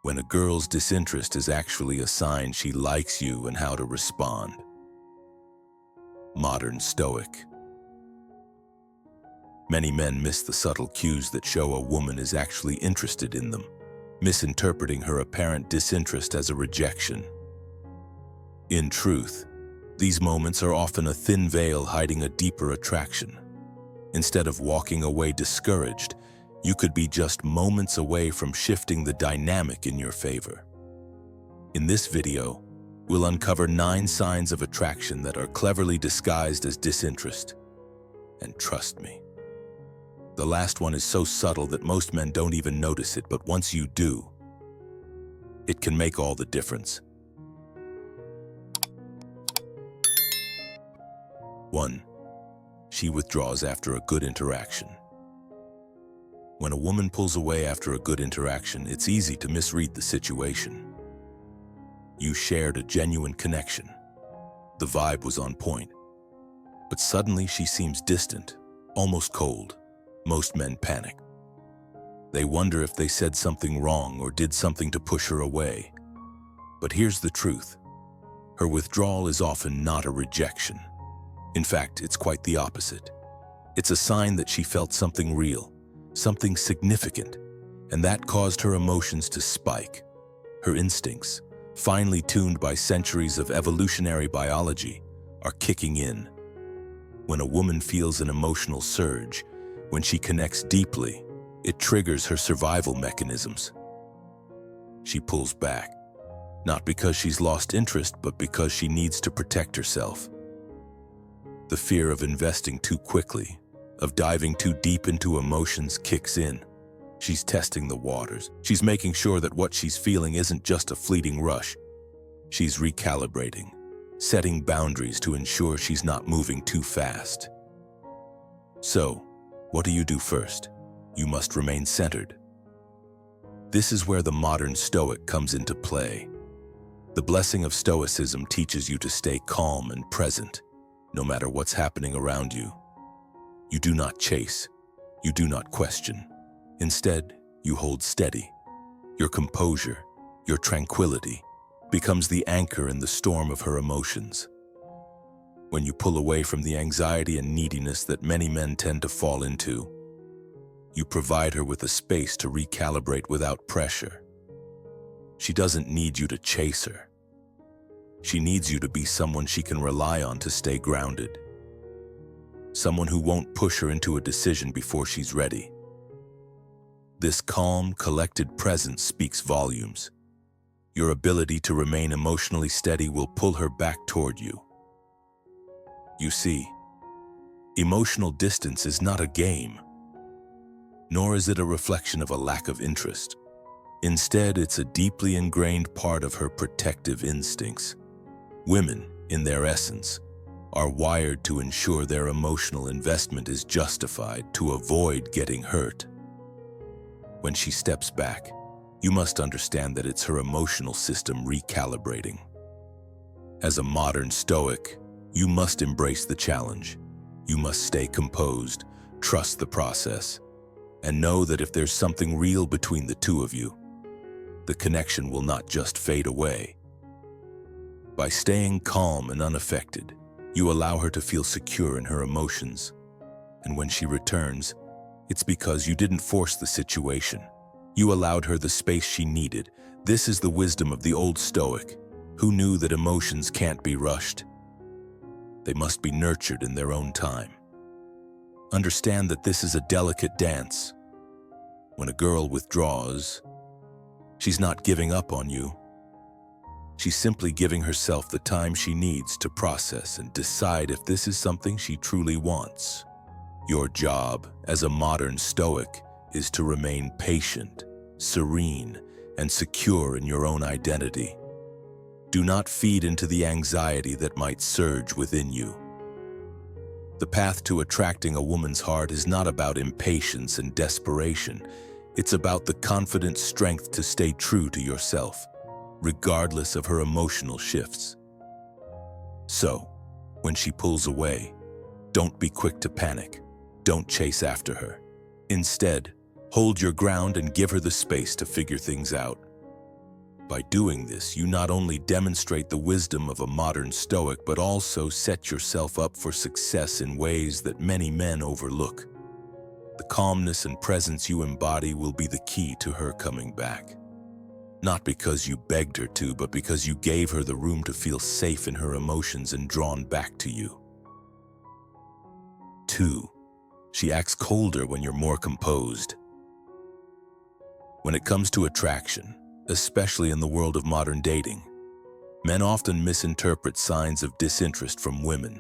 when a girl's disinterest is actually a sign she likes you and how to respond. Modern Stoic. Many men miss the subtle cues that show a woman is actually interested in them, misinterpreting her apparent disinterest as a rejection. In truth, these moments are often a thin veil hiding a deeper attraction. Instead of walking away discouraged, you could be just moments away from shifting the dynamic in your favor. In this video, we'll uncover 9 signs of attraction that are cleverly disguised as disinterest. And trust me, the last one is so subtle that most men don't even notice it, but once you do, it can make all the difference. 1. She withdraws after a good interaction. When a woman pulls away after a good interaction, it's easy to misread the situation. You shared a genuine connection. The vibe was on point. But suddenly she seems distant, almost cold. Most men panic. They wonder if they said something wrong or did something to push her away. But here's the truth. Her withdrawal is often not a rejection. In fact, it's quite the opposite. It's a sign that she felt something real, something significant, and that caused her emotions to spike. Her instincts, finely tuned by centuries of evolutionary biology, are kicking in. When a woman feels an emotional surge, when she connects deeply, it triggers her survival mechanisms. She pulls back, not because she's lost interest, but because she needs to protect herself. The fear of investing too quickly, of diving too deep into emotions kicks in. She's testing the waters. She's making sure that what she's feeling isn't just a fleeting rush. She's recalibrating, setting boundaries to ensure she's not moving too fast. So, what do you do first? You must remain centered. This is where the modern Stoic comes into play. The blessing of Stoicism teaches you to stay calm and present, no matter what's happening around you. You do not chase. You do not question. Instead, you hold steady. Your composure, your tranquility, becomes the anchor in the storm of her emotions. When you pull away from the anxiety and neediness that many men tend to fall into, you provide her with a space to recalibrate without pressure. She doesn't need you to chase her. She needs you to be someone she can rely on to stay grounded. Someone who won't push her into a decision before she's ready. This calm, collected presence speaks volumes. Your ability to remain emotionally steady will pull her back toward you. You see, emotional distance is not a game, nor is it a reflection of a lack of interest. Instead, it's a deeply ingrained part of her protective instincts. Women, in their essence, are wired to ensure their emotional investment is justified to avoid getting hurt. When she steps back, you must understand that it's her emotional system recalibrating. As a modern Stoic, you must embrace the challenge. You must stay composed, trust the process, and know that if there's something real between the two of you, the connection will not just fade away. By staying calm and unaffected, you allow her to feel secure in her emotions. And when she returns, it's because you didn't force the situation. You allowed her the space she needed. This is the wisdom of the old Stoic, who knew that emotions can't be rushed. They must be nurtured in their own time. Understand that this is a delicate dance. When a girl withdraws, she's not giving up on you. She's simply giving herself the time she needs to process and decide if this is something she truly wants. Your job as a modern Stoic is to remain patient, serene, and secure in your own identity. Do not feed into the anxiety that might surge within you. The path to attracting a woman's heart is not about impatience and desperation. It's about the confident strength to stay true to yourself, regardless of her emotional shifts. So, when she pulls away, don't be quick to panic. Don't chase after her. Instead, hold your ground and give her the space to figure things out. By doing this, you not only demonstrate the wisdom of a modern Stoic, but also set yourself up for success in ways that many men overlook. The calmness and presence you embody will be the key to her coming back. Not because you begged her to, but because you gave her the room to feel safe in her emotions and drawn back to you. 2. She acts colder when you're more composed. When it comes to attraction, especially in the world of modern dating, men often misinterpret signs of disinterest from women.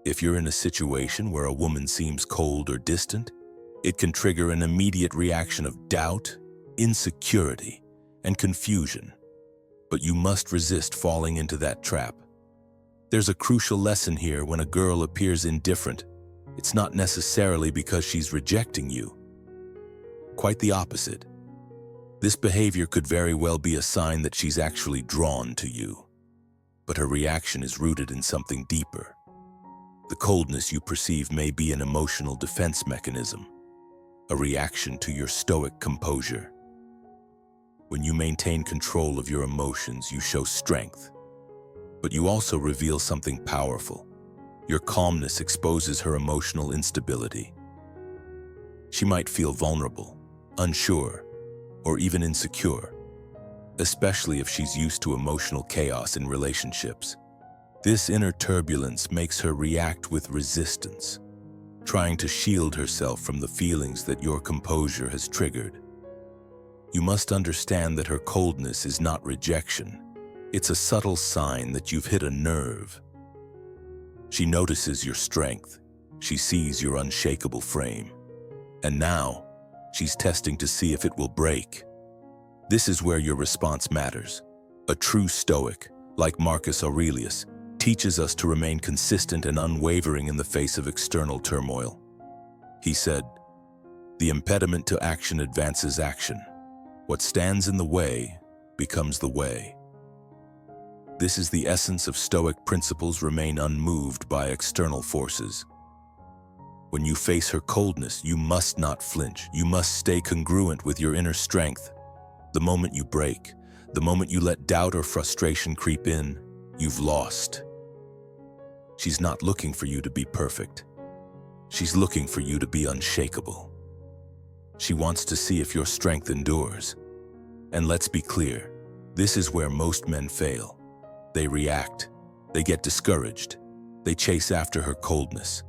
If you're in a situation where a woman seems cold or distant, it can trigger an immediate reaction of doubt, insecurity, and confusion. But you must resist falling into that trap. There's a crucial lesson here. When a girl appears indifferent, it's not necessarily because she's rejecting you. Quite the opposite. This behavior could very well be a sign that she's actually drawn to you. But her reaction is rooted in something deeper. The coldness you perceive may be an emotional defense mechanism, a reaction to your stoic composure. When you maintain control of your emotions, you show strength, but you also reveal something powerful. Your calmness exposes her emotional instability. She might feel vulnerable, unsure, or even insecure, especially if she's used to emotional chaos in relationships. This inner turbulence makes her react with resistance, trying to shield herself from the feelings that your composure has triggered. You must understand that her coldness is not rejection. It's a subtle sign that you've hit a nerve. She notices your strength. She sees your unshakable frame. And now, she's testing to see if it will break. This is where your response matters. A true Stoic, like Marcus Aurelius, teaches us to remain consistent and unwavering in the face of external turmoil. He said, "The impediment to action advances action. What stands in the way becomes the way." This is the essence of Stoic principles: remain unmoved by external forces. When you face her coldness, you must not flinch. You must stay congruent with your inner strength. The moment you break, the moment you let doubt or frustration creep in, you've lost. She's not looking for you to be perfect. She's looking for you to be unshakable. She wants to see if your strength endures. And let's be clear, this is where most men fail. They react, they get discouraged, they chase after her coldness,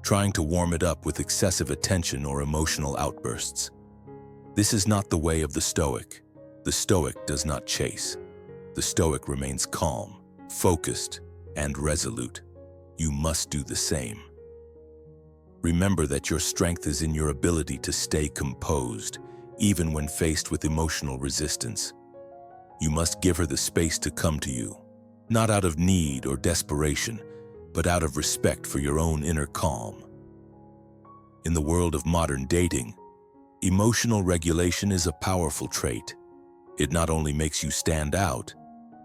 trying to warm it up with excessive attention or emotional outbursts. This is not the way of the Stoic. The Stoic does not chase. The Stoic remains calm, focused, and resolute. You must do the same. Remember that your strength is in your ability to stay composed, even when faced with emotional resistance. You must give her the space to come to you, not out of need or desperation, but out of respect for your own inner calm. In the world of modern dating, emotional regulation is a powerful trait. It not only makes you stand out,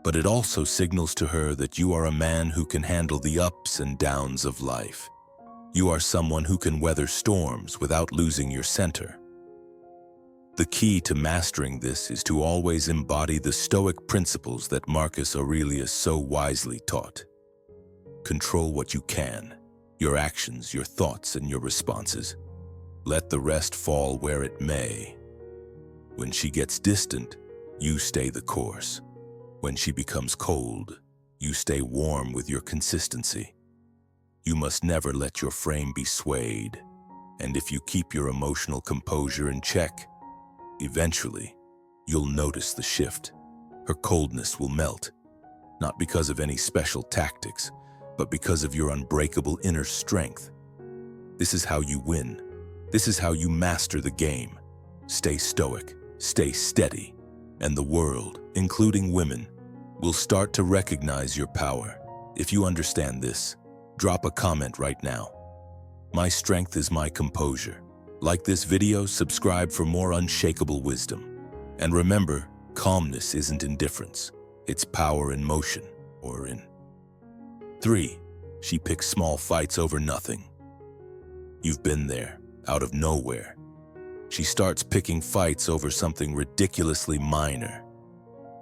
but it also signals to her that you are a man who can handle the ups and downs of life. You are someone who can weather storms without losing your center. The key to mastering this is to always embody the Stoic principles that Marcus Aurelius so wisely taught. Control what you can, your actions, your thoughts, and your responses. Let the rest fall where it may. When she gets distant, you stay the course. When she becomes cold, you stay warm with your consistency. You must never let your frame be swayed. And if you keep your emotional composure in check, eventually, you'll notice the shift. Her coldness will melt, not because of any special tactics, but because of your unbreakable inner strength. This is how you win. This is how you master the game. Stay stoic, stay steady, and the world, including women, will start to recognize your power. If you understand this, drop a comment right now. My strength is my composure. Like this video, subscribe for more unshakable wisdom. And remember, calmness isn't indifference. It's power in motion, or in. 3. She picks small fights over nothing. You've been there, out of nowhere. She starts picking fights over something ridiculously minor.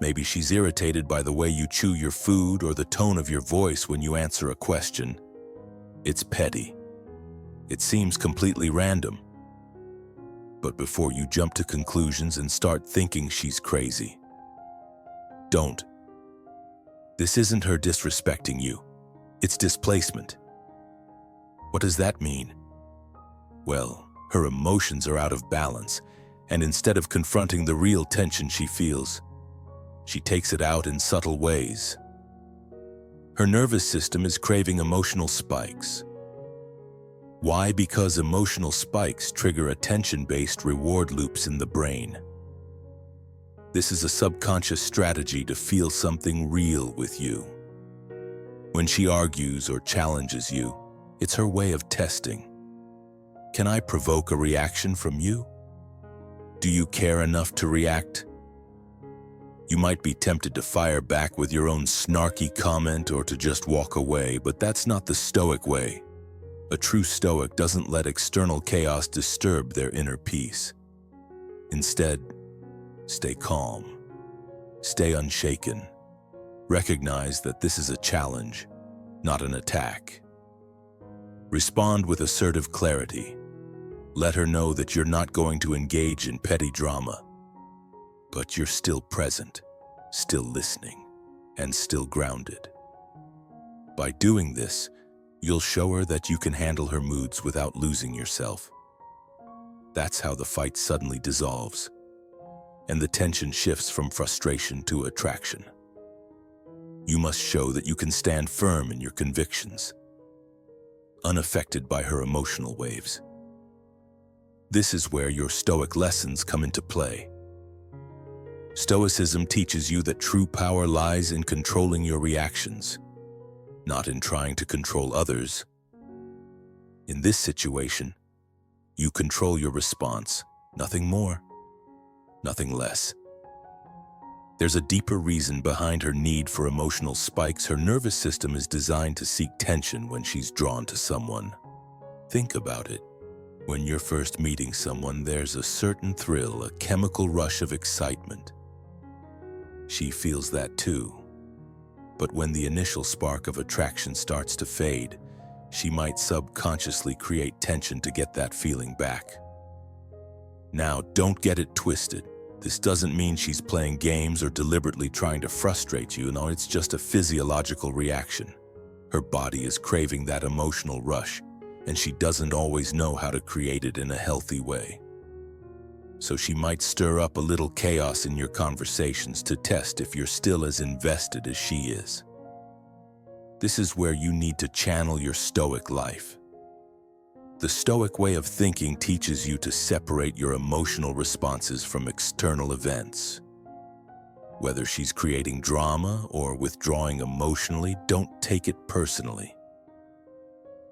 Maybe she's irritated by the way you chew your food or the tone of your voice when you answer a question. It's petty. It seems completely random. But before you jump to conclusions and start thinking she's crazy, don't. This isn't her disrespecting you. It's displacement. What does that mean? Well, her emotions are out of balance, and instead of confronting the real tension she feels, she takes it out in subtle ways. Her nervous system is craving emotional spikes. Why? Because emotional spikes trigger attention-based reward loops in the brain. This is a subconscious strategy to feel something real with you. When she argues or challenges you, it's her way of testing. Can I provoke a reaction from you? Do you care enough to react? You might be tempted to fire back with your own snarky comment or to just walk away, but that's not the Stoic way. A true Stoic doesn't let external chaos disturb their inner peace. Instead, stay calm. Stay unshaken. Recognize that this is a challenge, not an attack. Respond with assertive clarity. Let her know that you're not going to engage in petty drama, but you're still present, still listening, and still grounded. By doing this, you'll show her that you can handle her moods without losing yourself. That's how the fight suddenly dissolves, and the tension shifts from frustration to attraction. You must show that you can stand firm in your convictions, unaffected by her emotional waves. This is where your Stoic lessons come into play. Stoicism teaches you that true power lies in controlling your reactions, not in trying to control others. In this situation, you control your response, nothing more, nothing less. There's a deeper reason behind her need for emotional spikes. Her nervous system is designed to seek tension when she's drawn to someone. Think about it. When you're first meeting someone, there's a certain thrill, a chemical rush of excitement. She feels that too. But when the initial spark of attraction starts to fade, she might subconsciously create tension to get that feeling back. Now, don't get it twisted. This doesn't mean she's playing games or deliberately trying to frustrate you. No, it's just a physiological reaction. Her body is craving that emotional rush, and she doesn't always know how to create it in a healthy way. So she might stir up a little chaos in your conversations to test if you're still as invested as she is. This is where you need to channel your Stoic life. The Stoic way of thinking teaches you to separate your emotional responses from external events. Whether she's creating drama or withdrawing emotionally, don't take it personally.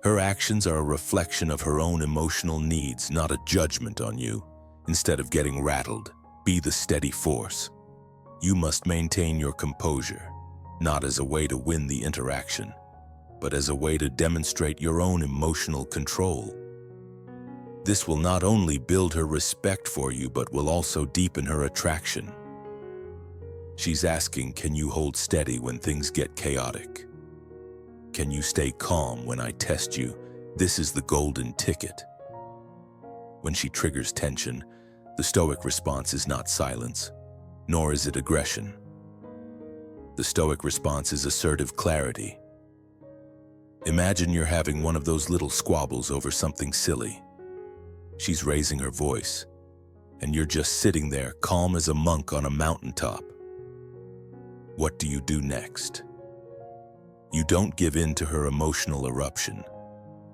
Her actions are a reflection of her own emotional needs, not a judgment on you. Instead of getting rattled, be the steady force. You must maintain your composure, not as a way to win the interaction, but as a way to demonstrate your own emotional control. This will not only build her respect for you, but will also deepen her attraction. She's asking, can you hold steady when things get chaotic? Can you stay calm when I test you? This is the golden ticket. When she triggers tension, the Stoic response is not silence, nor is it aggression. The Stoic response is assertive clarity. Imagine you're having one of those little squabbles over something silly. She's raising her voice, and you're just sitting there, calm as a monk on a mountaintop. What do you do next? You don't give in to her emotional eruption,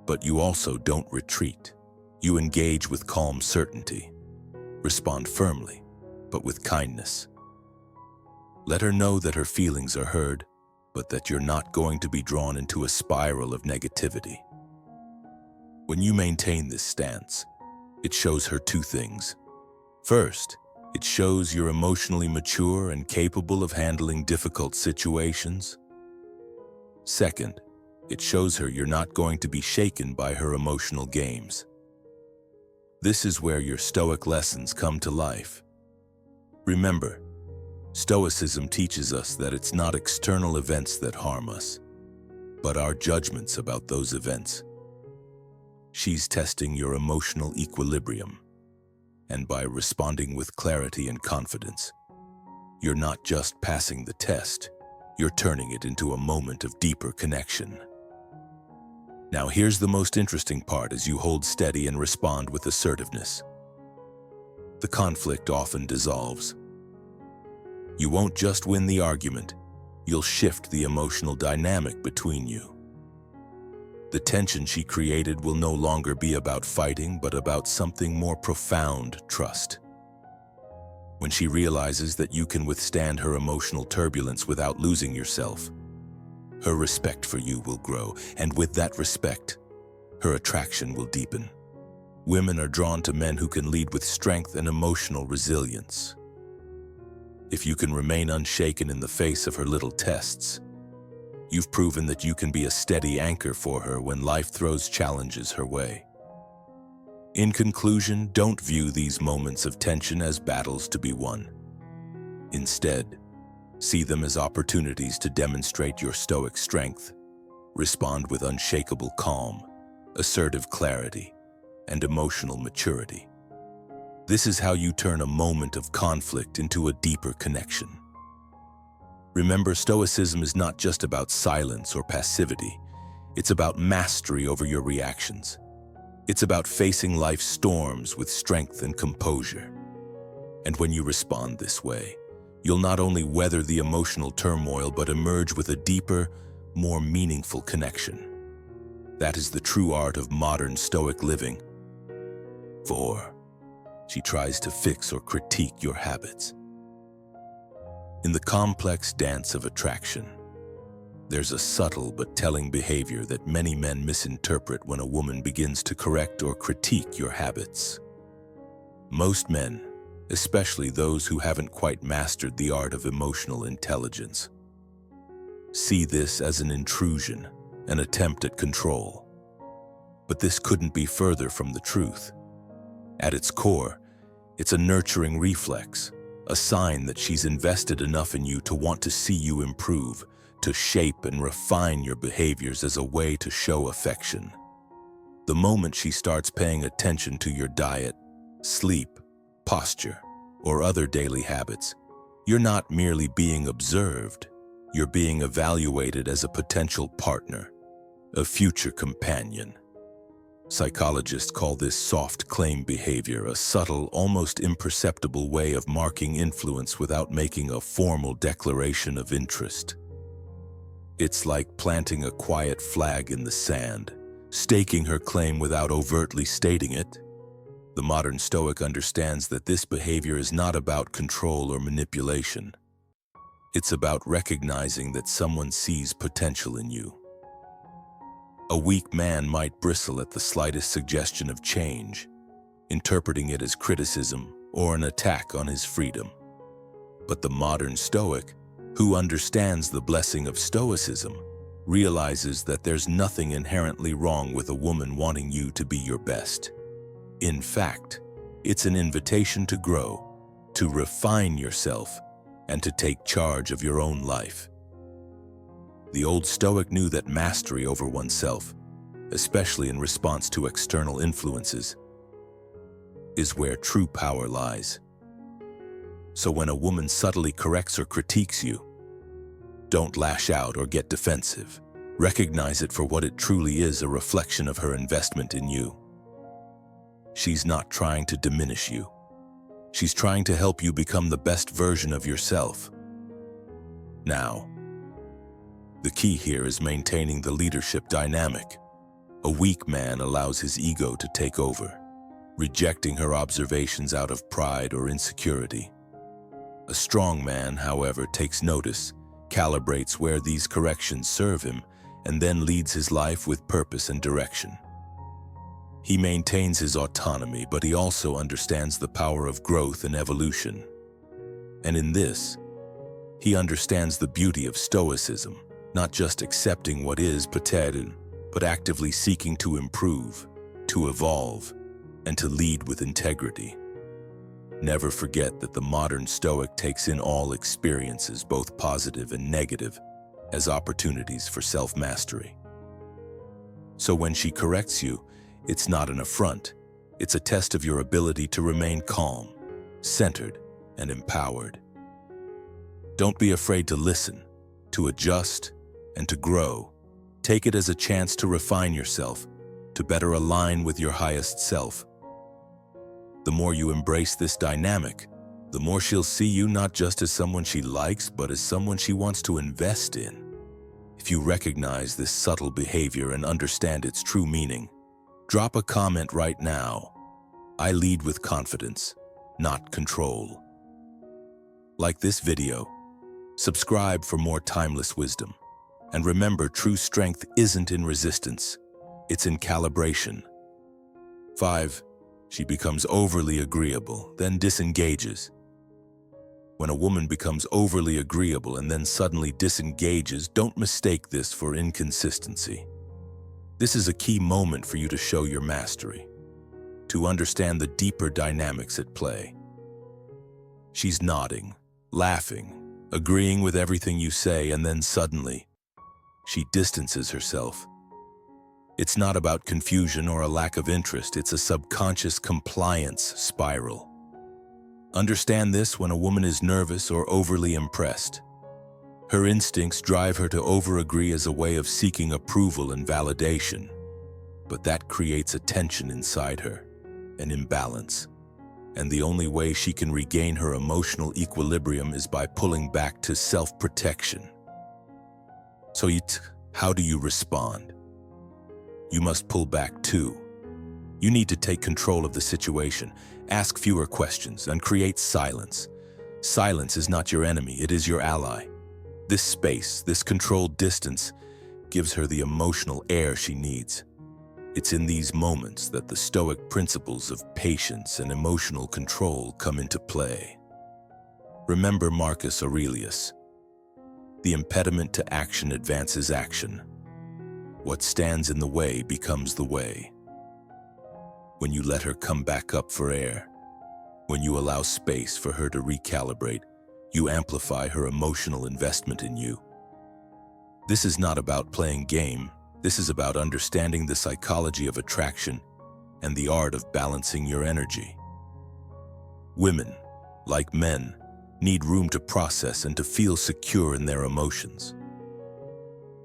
but you also don't retreat. You engage with calm certainty. Respond firmly, but with kindness. Let her know that her feelings are heard, but that you're not going to be drawn into a spiral of negativity. When you maintain this stance, it shows her two things. First, it shows you're emotionally mature and capable of handling difficult situations. Second, it shows her you're not going to be shaken by her emotional games. This is where your Stoic lessons come to life. Remember, Stoicism teaches us that it's not external events that harm us, but our judgments about those events. She's testing your emotional equilibrium, and by responding with clarity and confidence, you're not just passing the test, you're turning it into a moment of deeper connection. Now here's the most interesting part as you hold steady and respond with assertiveness. The conflict often dissolves. You won't just win the argument, you'll shift the emotional dynamic between you. The tension she created will no longer be about fighting, but about something more profound: trust. When she realizes that you can withstand her emotional turbulence without losing yourself, her respect for you will grow, and with that respect, her attraction will deepen. Women are drawn to men who can lead with strength and emotional resilience. If you can remain unshaken in the face of her little tests, you've proven that you can be a steady anchor for her when life throws challenges her way. In conclusion, don't view these moments of tension as battles to be won. Instead, see them as opportunities to demonstrate your stoic strength, respond with unshakable calm, assertive clarity, and emotional maturity. This is how you turn a moment of conflict into a deeper connection. Remember, Stoicism is not just about silence or passivity. It's about mastery over your reactions. It's about facing life's storms with strength and composure. And when you respond this way, you'll not only weather the emotional turmoil, but emerge with a deeper, more meaningful connection. That is the true art of modern Stoic living. 4. She tries to fix or critique your habits. In the complex dance of attraction, there's a subtle but telling behavior that many men misinterpret when a woman begins to correct or critique your habits. Most men, especially those who haven't quite mastered the art of emotional intelligence, see this as an intrusion, an attempt at control. But this couldn't be further from the truth. At its core, it's a nurturing reflex, a sign that she's invested enough in you to want to see you improve, to shape and refine your behaviors as a way to show affection. The moment she starts paying attention to your diet, sleep, posture, or other daily habits, you're not merely being observed, you're being evaluated as a potential partner, a future companion. Psychologists call this soft claim behavior, a subtle, almost imperceptible way of marking influence without making a formal declaration of interest. It's like planting a quiet flag in the sand, staking her claim without overtly stating it. The modern Stoic understands that this behavior is not about control or manipulation. It's about recognizing that someone sees potential in you. A weak man might bristle at the slightest suggestion of change, interpreting it as criticism or an attack on his freedom. But the modern Stoic, who understands the blessing of Stoicism, realizes that there's nothing inherently wrong with a woman wanting you to be your best. In fact, it's an invitation to grow, to refine yourself, and to take charge of your own life. The old Stoic knew that mastery over oneself, especially in response to external influences, is where true power lies. So when a woman subtly corrects or critiques you, don't lash out or get defensive. Recognize it for what it truly is, a reflection of her investment in you. She's not trying to diminish you. She's trying to help you become the best version of yourself. Now, the key here is maintaining the leadership dynamic. A weak man allows his ego to take over, rejecting her observations out of pride or insecurity. A strong man, however, takes notice, calibrates where these corrections serve him, and then leads his life with purpose and direction. He maintains his autonomy, but he also understands the power of growth and evolution. And in this, he understands the beauty of Stoicism, not just accepting what is paterin, but actively seeking to improve, to evolve, and to lead with integrity. Never forget that the modern Stoic takes in all experiences, both positive and negative, as opportunities for self-mastery. So when she corrects you, it's not an affront. It's a test of your ability to remain calm, centered, and empowered. Don't be afraid to listen, to adjust, and to grow. Take it as a chance to refine yourself, to better align with your highest self. The more you embrace this dynamic, the more she'll see you not just as someone she likes, but as someone she wants to invest in. If you recognize this subtle behavior and understand its true meaning, drop a comment right now. I lead with confidence, not control. Like this video, subscribe for more timeless wisdom. And remember, true strength isn't in resistance, it's in calibration. 5. She becomes overly agreeable, then disengages. When a woman becomes overly agreeable and then suddenly disengages, don't mistake this for inconsistency. This is a key moment for you to show your mastery, to understand the deeper dynamics at play. She's nodding, laughing, agreeing with everything you say, and then suddenly, she distances herself. It's not about confusion or a lack of interest, it's a subconscious compliance spiral. Understand this: when a woman is nervous or overly impressed, her instincts drive her to over-agree as a way of seeking approval and validation. But that creates a tension inside her, an imbalance. And the only way she can regain her emotional equilibrium is by pulling back to self-protection. So how do you respond? You must pull back too. You need to take control of the situation, ask fewer questions, and create silence. Silence is not your enemy, it is your ally. This space, this controlled distance, gives her the emotional air she needs. It's in these moments that the Stoic principles of patience and emotional control come into play. Remember Marcus Aurelius: the impediment to action advances action. What stands in the way becomes the way. When you let her come back up for air, when you allow space for her to recalibrate, you amplify her emotional investment in you. This is not about playing game. This is about understanding the psychology of attraction and the art of balancing your energy. Women, like men, need room to process and to feel secure in their emotions.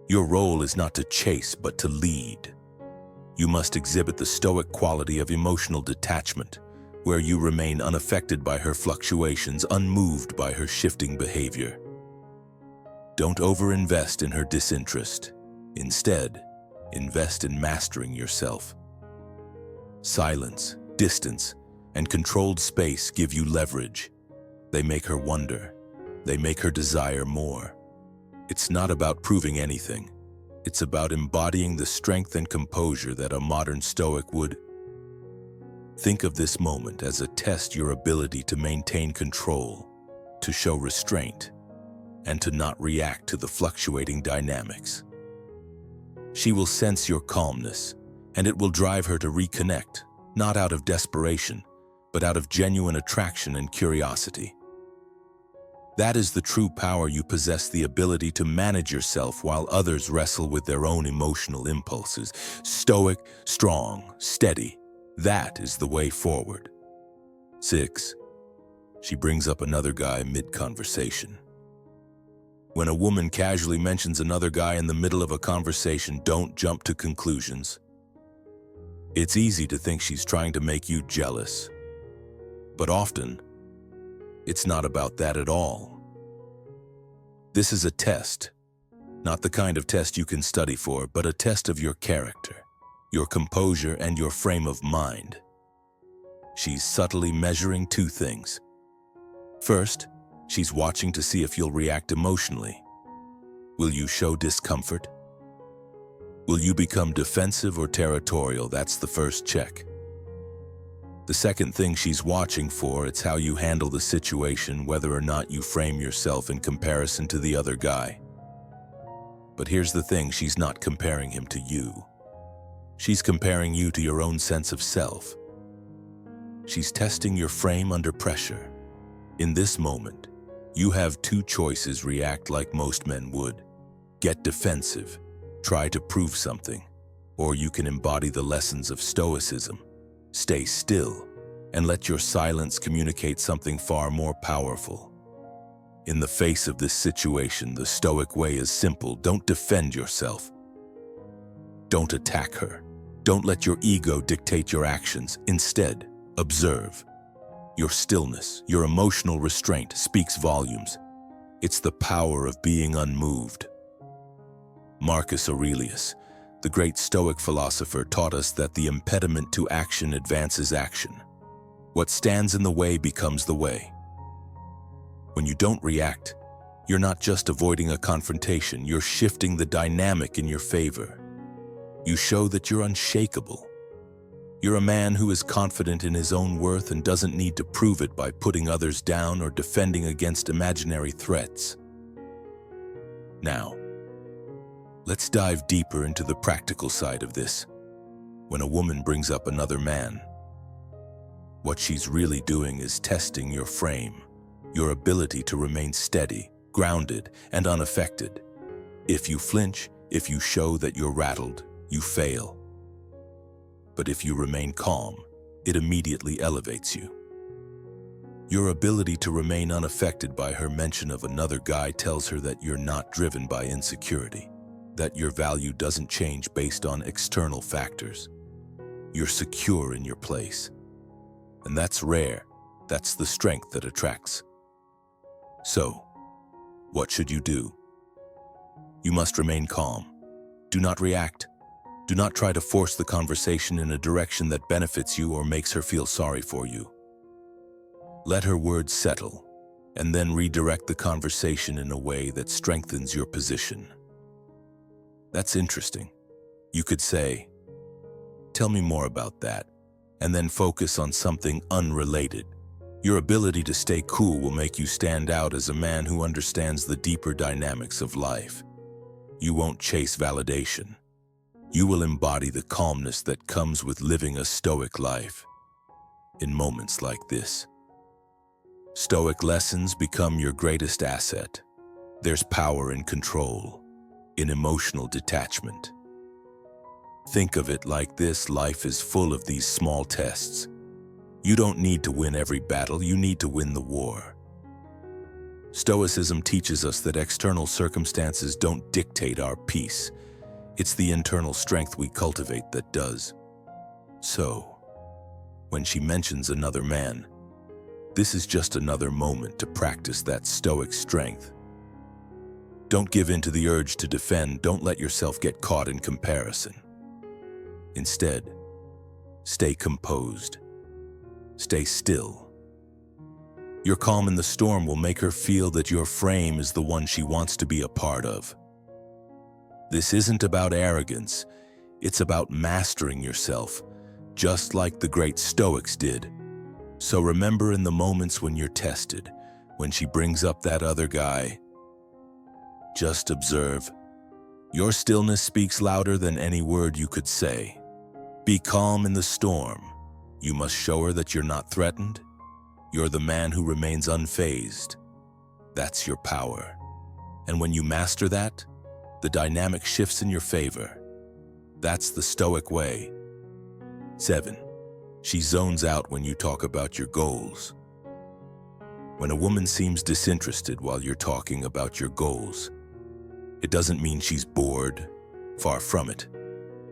Your role is not to chase, but to lead. You must exhibit the Stoic quality of emotional detachment, where you remain unaffected by her fluctuations, unmoved by her shifting behavior. Don't overinvest in her disinterest. Instead, invest in mastering yourself. Silence, distance, and controlled space give you leverage. They make her wonder. They make her desire more. It's not about proving anything. It's about embodying the strength and composure that a modern Stoic would. Think of this moment as a test your ability to maintain control, to show restraint, and to not react to the fluctuating dynamics. She will sense your calmness, and it will drive her to reconnect, not out of desperation, but out of genuine attraction and curiosity. That is the true power you possess, the ability to manage yourself while others wrestle with their own emotional impulses. Stoic, strong, steady. That is the way forward. 6. She brings up another guy mid-conversation. When a woman casually mentions another guy in the middle of a conversation, don't jump to conclusions. It's easy to think she's trying to make you jealous, but often, it's not about that at all. This is a test, not the kind of test you can study for, but a test of your character, your composure, and your frame of mind. She's subtly measuring two things. First, she's watching to see if you'll react emotionally. Will you show discomfort? Will you become defensive or territorial? That's the first check. The second thing she's watching for, it's how you handle the situation, whether or not you frame yourself in comparison to the other guy. But here's the thing, she's not comparing him to you. She's comparing you to your own sense of self. She's testing your frame under pressure. In this moment, you have two choices: react like most men would, get defensive, try to prove something, or you can embody the lessons of Stoicism. Stay still and let your silence communicate something far more powerful. In the face of this situation, the Stoic way is simple. Don't defend yourself. Don't attack her. Don't let your ego dictate your actions. Instead, observe. Your stillness, your emotional restraint speaks volumes. It's the power of being unmoved. Marcus Aurelius, the great Stoic philosopher, taught us that the impediment to action advances action. What stands in the way becomes the way. When you don't react, you're not just avoiding a confrontation, you're shifting the dynamic in your favor. You show that you're unshakable. You're a man who is confident in his own worth and doesn't need to prove it by putting others down or defending against imaginary threats. Now, let's dive deeper into the practical side of this. When a woman brings up another man, what she's really doing is testing your frame, your ability to remain steady, grounded, and unaffected. If you flinch, if you show that you're rattled, you fail. But if you remain calm, it immediately elevates you. Your ability to remain unaffected by her mention of another guy tells her that you're not driven by insecurity, that your value doesn't change based on external factors. You're secure in your place. And that's rare. That's the strength that attracts. So, what should you do? You must remain calm. Do not react. Do not try to force the conversation in a direction that benefits you or makes her feel sorry for you. Let her words settle, and then redirect the conversation in a way that strengthens your position. That's interesting. You could say, "Tell me more about that," and then focus on something unrelated. Your ability to stay cool will make you stand out as a man who understands the deeper dynamics of life. You won't chase validation. You will embody the calmness that comes with living a Stoic life. In moments like this, Stoic lessons become your greatest asset. There's power in control, in emotional detachment. Think of it like this: life is full of these small tests. You don't need to win every battle, you need to win the war. Stoicism teaches us that external circumstances don't dictate our peace. It's the internal strength we cultivate that does. So, when she mentions another man, this is just another moment to practice that Stoic strength. Don't give in to the urge to defend. Don't let yourself get caught in comparison. Instead, stay composed. Stay still. Your calm in the storm will make her feel that your frame is the one she wants to be a part of. This isn't about arrogance. It's about mastering yourself, just like the great Stoics did. So remember, in the moments when you're tested, when she brings up that other guy, just observe. Your stillness speaks louder than any word you could say. Be calm in the storm. You must show her that you're not threatened. You're the man who remains unfazed. That's your power. And when you master that, the dynamic shifts in your favor. That's the Stoic way. 7. She zones out when you talk about your goals. When a woman seems disinterested while you're talking about your goals, it doesn't mean she's bored. Far from it.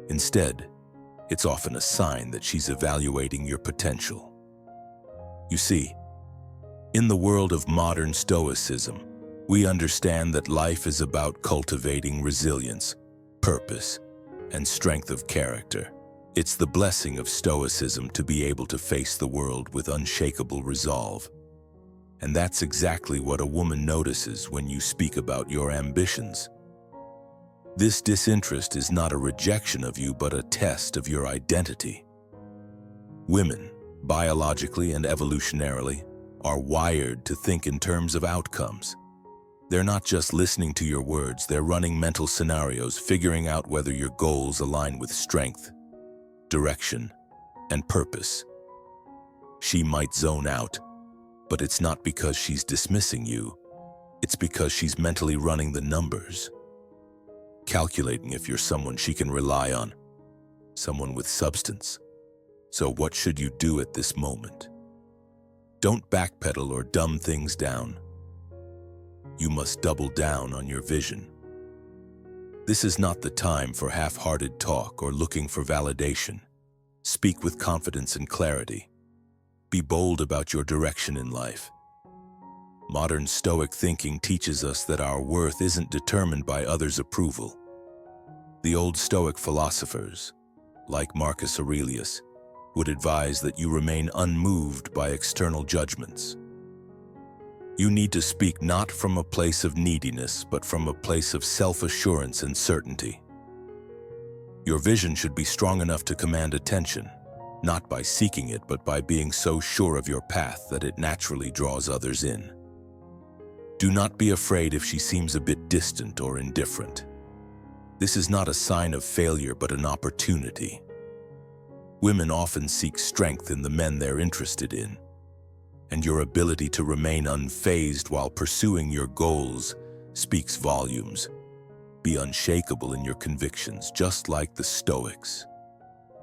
Instead, it's often a sign that she's evaluating your potential. You see, in the world of modern Stoicism, we understand that life is about cultivating resilience, purpose, and strength of character. It's the blessing of Stoicism to be able to face the world with unshakable resolve. And that's exactly what a woman notices when you speak about your ambitions. This disinterest is not a rejection of you, but a test of your identity. Women, biologically and evolutionarily, are wired to think in terms of outcomes. They're not just listening to your words, they're running mental scenarios, figuring out whether your goals align with strength, direction, and purpose. She might zone out, but it's not because she's dismissing you. It's because she's mentally running the numbers, calculating if you're someone she can rely on, someone with substance. So what should you do at this moment? Don't backpedal or dumb things down. You must double down on your vision. This is not the time for half-hearted talk or looking for validation. Speak with confidence and clarity. Be bold about your direction in life. Modern Stoic thinking teaches us that our worth isn't determined by others' approval. The old Stoic philosophers, like Marcus Aurelius, would advise that you remain unmoved by external judgments. You need to speak not from a place of neediness, but from a place of self-assurance and certainty. Your vision should be strong enough to command attention, not by seeking it, but by being so sure of your path that it naturally draws others in. Do not be afraid if she seems a bit distant or indifferent. This is not a sign of failure, but an opportunity. Women often seek strength in the men they're interested in, and your ability to remain unfazed while pursuing your goals speaks volumes. Be unshakable in your convictions, just like the Stoics.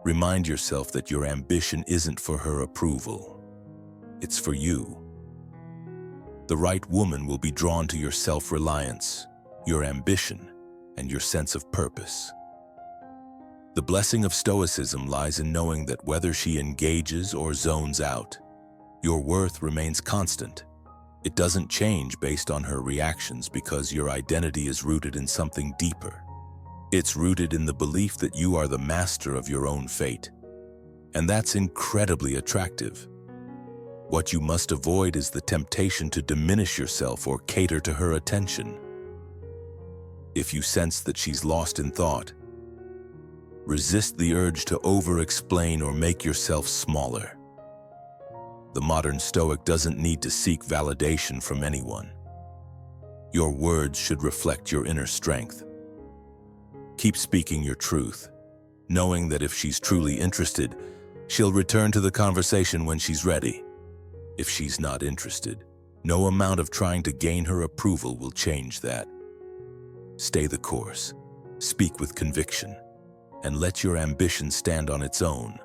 Remind yourself that your ambition isn't for her approval. It's for you. The right woman will be drawn to your self-reliance, your ambition, and your sense of purpose. The blessing of Stoicism lies in knowing that whether she engages or zones out, your worth remains constant. It doesn't change based on her reactions because your identity is rooted in something deeper. It's rooted in the belief that you are the master of your own fate. And that's incredibly attractive. What you must avoid is the temptation to diminish yourself or cater to her attention. If you sense that she's lost in thought, resist the urge to over-explain or make yourself smaller. The modern Stoic doesn't need to seek validation from anyone. Your words should reflect your inner strength. Keep speaking your truth, knowing that if she's truly interested, she'll return to the conversation when she's ready. If she's not interested, no amount of trying to gain her approval will change that. Stay the course, speak with conviction, and let your ambition stand on its own.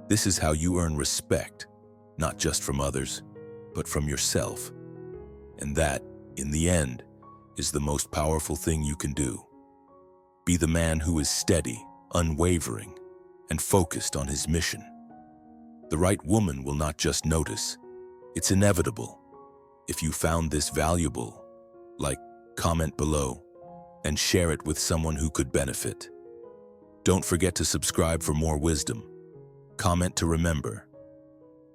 This is how you earn respect, not just from others, but from yourself. And that, in the end, is the most powerful thing you can do. Be the man who is steady, unwavering, and focused on his mission. The right woman will not just notice. It's inevitable. If you found this valuable, comment below, and share it with someone who could benefit. Don't forget to subscribe for more wisdom. Comment to remember.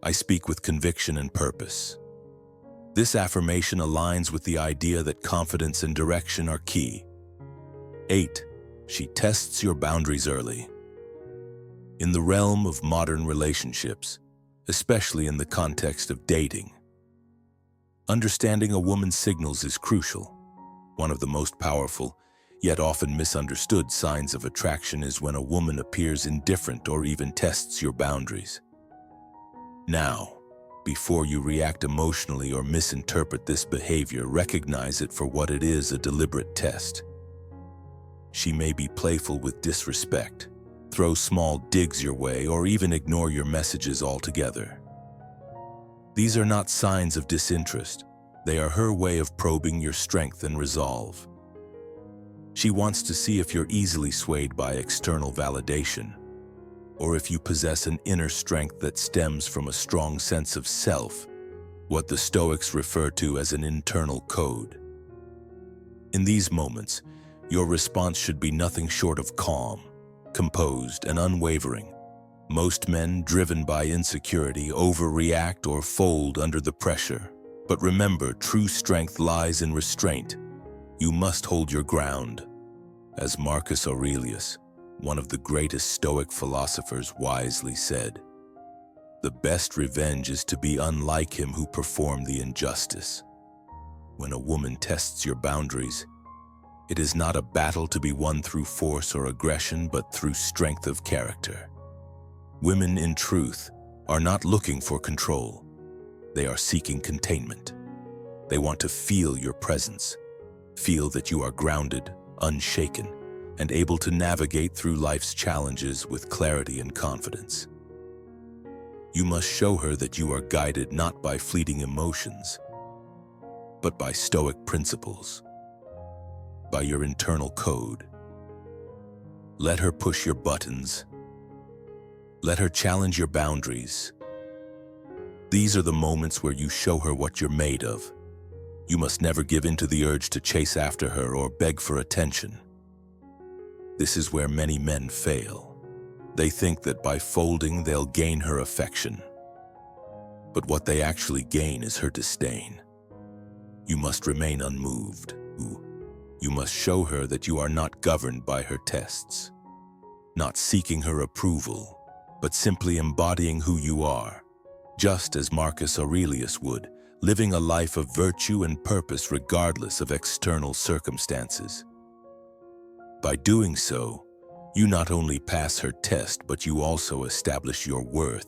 I speak with conviction and purpose. This affirmation aligns with the idea that confidence and direction are key. 8. She tests your boundaries early. In the realm of modern relationships, especially in the context of dating, understanding a woman's signals is crucial. One of the most powerful, yet often misunderstood signs of attraction is when a woman appears indifferent or even tests your boundaries. Now, before you react emotionally or misinterpret this behavior, recognize it for what it is: a deliberate test. She may be playful with disrespect, throw small digs your way, or even ignore your messages altogether. These are not signs of disinterest. They are her way of probing your strength and resolve. She wants to see if you're easily swayed by external validation, or if you possess an inner strength that stems from a strong sense of self, what the Stoics refer to as an internal code. In these moments, your response should be nothing short of calm, composed, and unwavering. Most men, driven by insecurity, overreact or fold under the pressure. But remember, true strength lies in restraint. You must hold your ground. As Marcus Aurelius, one of the greatest Stoic philosophers, wisely said, "The best revenge is to be unlike him who performed the injustice." When a woman tests your boundaries, it is not a battle to be won through force or aggression, but through strength of character. Women, in truth, are not looking for control. They are seeking containment. They want to feel your presence, feel that you are grounded, unshaken, and able to navigate through life's challenges with clarity and confidence. You must show her that you are guided not by fleeting emotions, but by Stoic principles, by your internal code. Let her push your buttons. Let her challenge your boundaries. These are the moments where you show her what you're made of. You must never give in to the urge to chase after her or beg for attention. This is where many men fail. They think that by folding they'll gain her affection. But what they actually gain is her disdain. You must remain unmoved. You must show her that you are not governed by her tests, not seeking her approval, but simply embodying who you are, just as Marcus Aurelius would, living a life of virtue and purpose regardless of external circumstances. By doing so, you not only pass her test, but you also establish your worth.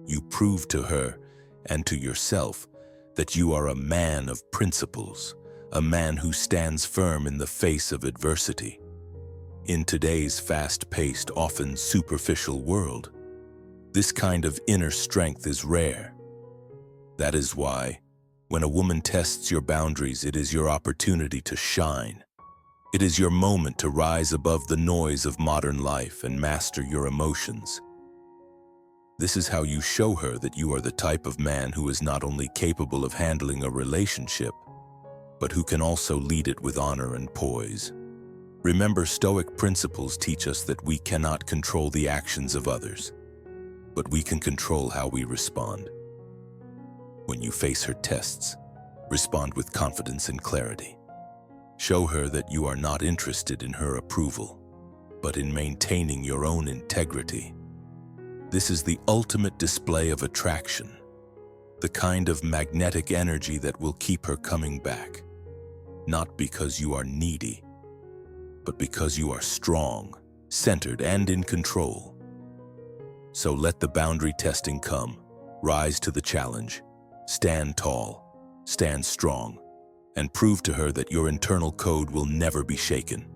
You prove to her and to yourself that you are a man of principles, a man who stands firm in the face of adversity. In today's fast-paced, often superficial world, this kind of inner strength is rare. That is why, when a woman tests your boundaries, it is your opportunity to shine. It is your moment to rise above the noise of modern life and master your emotions. This is how you show her that you are the type of man who is not only capable of handling a relationship, but who can also lead it with honor and poise. Remember, Stoic principles teach us that we cannot control the actions of others, but we can control how we respond. When you face her tests, respond with confidence and clarity. Show her that you are not interested in her approval, but in maintaining your own integrity. This is the ultimate display of attraction, the kind of magnetic energy that will keep her coming back, not because you are needy, but because you are strong, centered, and in control. So let the boundary testing come. Rise to the challenge. Stand tall, stand strong, and prove to her that your internal code will never be shaken.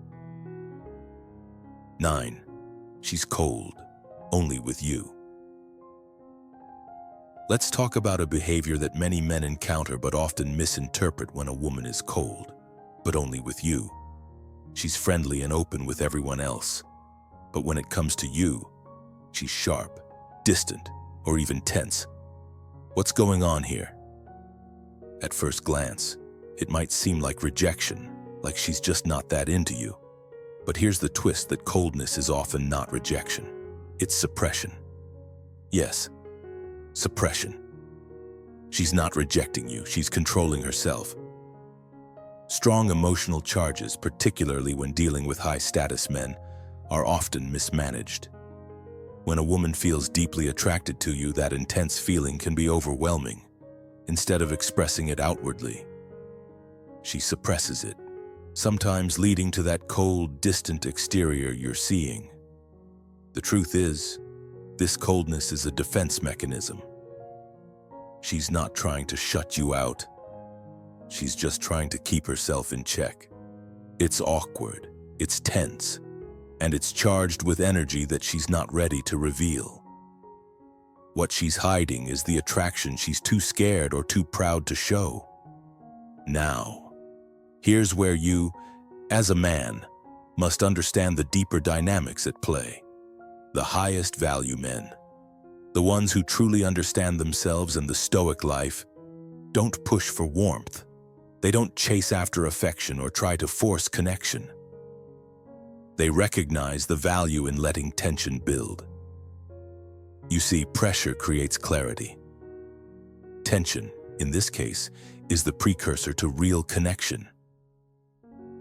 9. She's cold, only with you. Let's talk about a behavior that many men encounter but often misinterpret when a woman is cold, but only with you. She's friendly and open with everyone else, but when it comes to you, she's sharp, distant, or even tense. What's going on here? At first glance, it might seem like rejection, like she's just not that into you. But here's the twist: that coldness is often not rejection. It's suppression. Yes, suppression. She's not rejecting you, she's controlling herself. Strong emotional charges, particularly when dealing with high-status men, are often mismanaged. When a woman feels deeply attracted to you, that intense feeling can be overwhelming. Instead of expressing it outwardly, she suppresses it, sometimes leading to that cold, distant exterior you're seeing. The truth is, this coldness is a defense mechanism. She's not trying to shut you out. She's just trying to keep herself in check. It's awkward, it's tense, and it's charged with energy that she's not ready to reveal. What she's hiding is the attraction she's too scared or too proud to show. Now, here's where you, as a man, must understand the deeper dynamics at play. The highest value men, the ones who truly understand themselves and the Stoic life, don't push for warmth. They don't chase after affection or try to force connection. They recognize the value in letting tension build. You see, pressure creates clarity. Tension, in this case, is the precursor to real connection.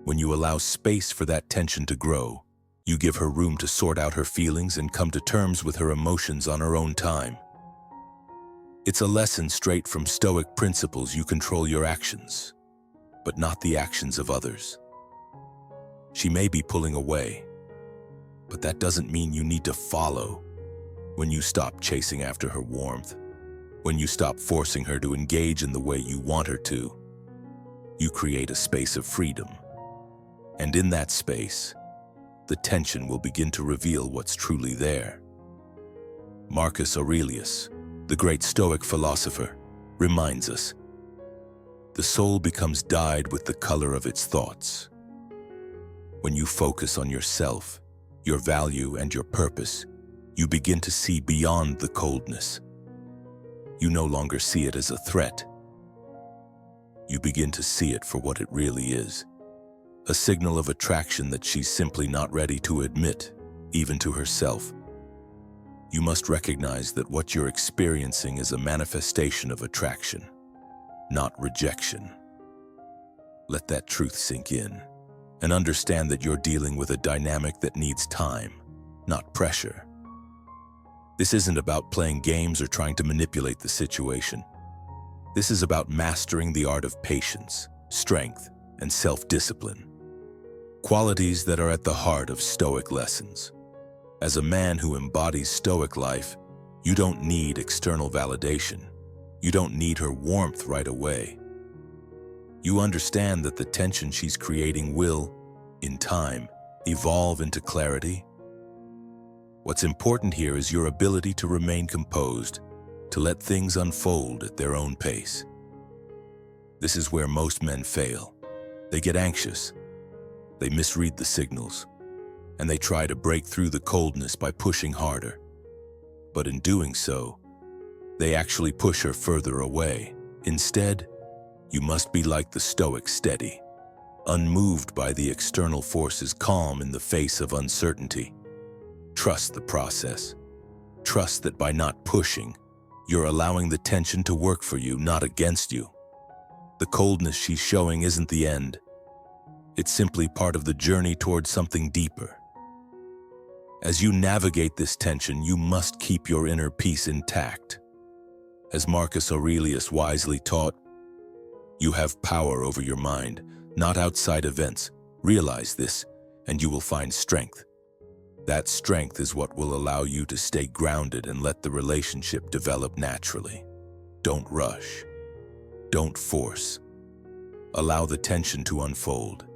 When you allow space for that tension to grow, you give her room to sort out her feelings and come to terms with her emotions on her own time. It's a lesson straight from Stoic principles. You control your actions, but not the actions of others. She may be pulling away, but that doesn't mean you need to follow. When you stop chasing after her warmth, when you stop forcing her to engage in the way you want her to, you create a space of freedom. And in that space, the tension will begin to reveal what's truly there. Marcus Aurelius, the great Stoic philosopher, reminds us, the soul becomes dyed with the color of its thoughts. When you focus on yourself, your value, and your purpose, you begin to see beyond the coldness. You no longer see it as a threat. You begin to see it for what it really is, a signal of attraction that she's simply not ready to admit, even to herself. You must recognize that what you're experiencing is a manifestation of attraction, not rejection. Let that truth sink in, and understand that you're dealing with a dynamic that needs time, not pressure. This isn't about playing games or trying to manipulate the situation. This is about mastering the art of patience, strength, and self-discipline. Qualities that are at the heart of Stoic lessons. As a man who embodies Stoic life, you don't need external validation. You don't need her warmth right away. You understand that the tension she's creating will, in time, evolve into clarity. What's important here is your ability to remain composed, to let things unfold at their own pace. This is where most men fail. They get anxious, they misread the signals, and they try to break through the coldness by pushing harder. But in doing so, they actually push her further away. Instead, you must be like the Stoic, steady, unmoved by the external forces, calm in the face of uncertainty. Trust the process. Trust that by not pushing, you're allowing the tension to work for you, not against you. The coldness she's showing isn't the end. It's simply part of the journey towards something deeper. As you navigate this tension, you must keep your inner peace intact. As Marcus Aurelius wisely taught, you have power over your mind, not outside events. Realize this, and you will find strength. That strength is what will allow you to stay grounded and let the relationship develop naturally. Don't rush. Don't force. Allow the tension to unfold,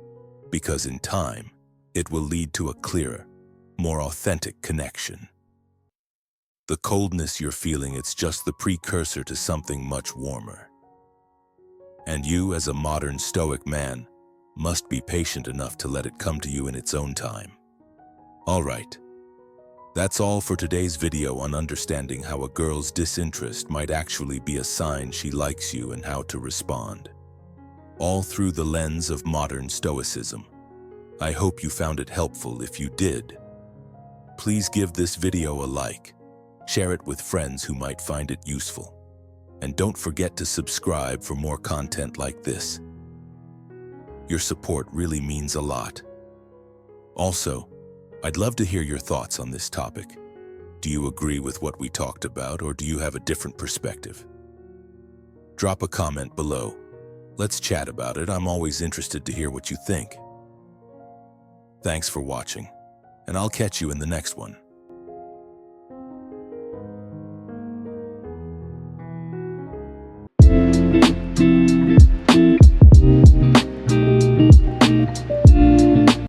because in time, it will lead to a clearer, more authentic connection. The coldness you're feeling, it's just the precursor to something much warmer. And you, as a modern Stoic man, must be patient enough to let it come to you in its own time. All right, that's all for today's video on understanding how a girl's disinterest might actually be a sign she likes you and how to respond. All through the lens of modern Stoicism. I hope you found it helpful. If you did, please give this video a like, share it with friends who might find it useful, and don't forget to subscribe for more content like this. Your support really means a lot. Also, I'd love to hear your thoughts on this topic. Do you agree with what we talked about, or do you have a different perspective? Drop a comment below. Let's chat about it. I'm always interested to hear what you think. Thanks for watching, and I'll catch you in the next one.